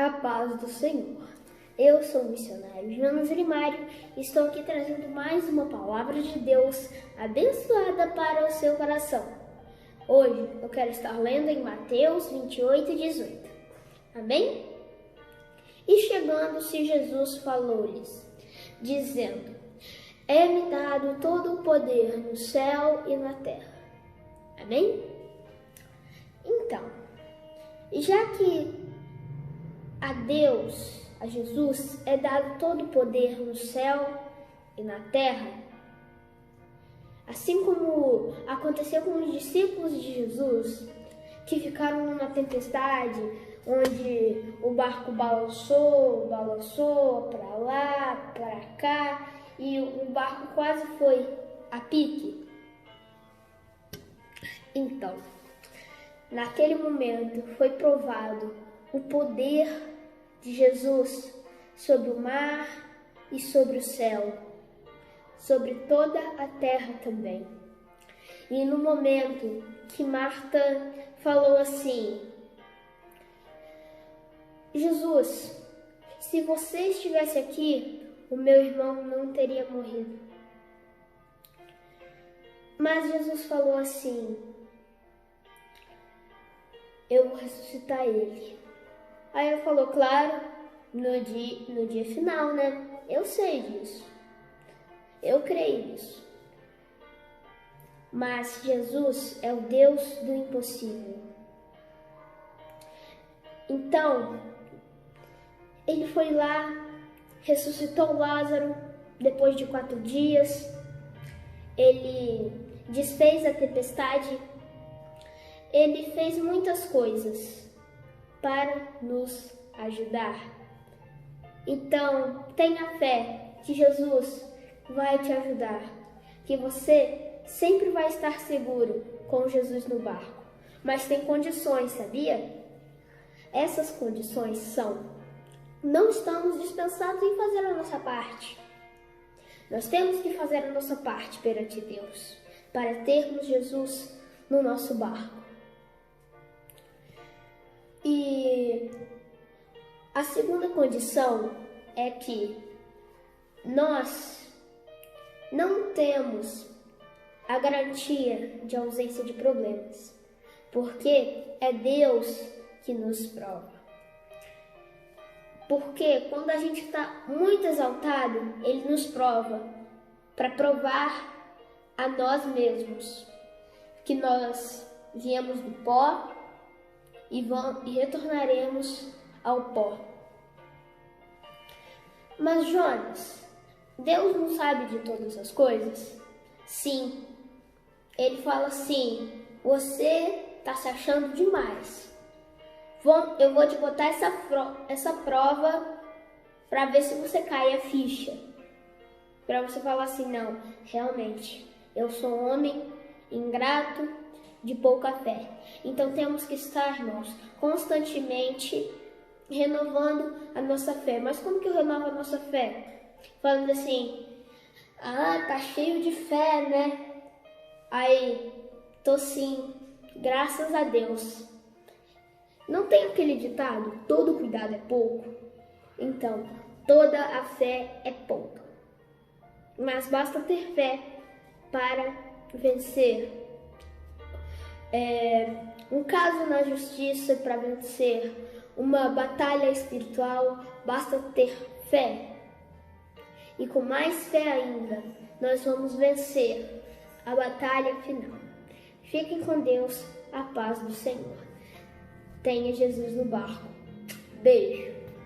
A paz do Senhor. Eu sou o missionário Jonas Rimário e estou aqui trazendo mais uma palavra de Deus abençoada para o seu coração. Hoje eu quero estar lendo em Mateus 28:18. Amém? E chegando-se Jesus falou-lhes, dizendo: É-me dado todo o poder no céu e na terra. Amém? Então, já que a Jesus, é dado todo o poder no céu e na terra, assim como aconteceu com os discípulos de Jesus, que ficaram numa tempestade, onde o barco balançou para lá, para cá, e o barco quase foi a pique. Então, naquele momento foi provado o poder de Jesus sobre o mar e sobre o céu, sobre toda a terra também. E no momento que Marta falou assim: Jesus, se você estivesse aqui, o meu irmão não teria morrido. Mas Jesus falou assim: eu vou ressuscitar ele. Aí ela falou, claro, no dia final, né? Eu sei disso. Eu creio nisso. Mas Jesus é o Deus do impossível. Então, ele foi lá, ressuscitou Lázaro depois de 4 dias. Ele desfez a tempestade. Ele fez muitas coisas para nos ajudar. Então, tenha fé que Jesus vai te ajudar, que você sempre vai estar seguro com Jesus no barco. Mas tem condições, sabia? Essas condições são: não estamos dispensados em fazer a nossa parte. Nós temos que fazer a nossa parte perante Deus, para termos Jesus no nosso barco. E a segunda condição é que nós não temos a garantia de ausência de problemas, porque é Deus que nos prova. Porque quando a gente está muito exaltado, Ele nos prova para provar a nós mesmos que nós viemos do pó e retornaremos ao pó. Mas Jonas, Deus não sabe de todas as coisas? Sim. Ele fala assim: você está se achando demais. Eu vou te botar essa prova para ver se você cai a ficha. Para você falar assim: não, realmente, eu sou um homem ingrato, de pouca fé. Então temos que estar, irmãos, constantemente renovando a nossa fé. Mas como que eu renovo a nossa fé? Falando assim: tá cheio de fé, né? Aí, tô sim, graças a Deus. Não tem aquele ditado, todo cuidado é pouco? Então, toda a fé é pouca. Mas basta ter fé para vencer. Um caso na justiça, para vencer uma batalha espiritual, basta ter fé. E com mais fé ainda, nós vamos vencer a batalha final. Fiquem com Deus, a paz do Senhor. Tenha Jesus no barco. Beijo.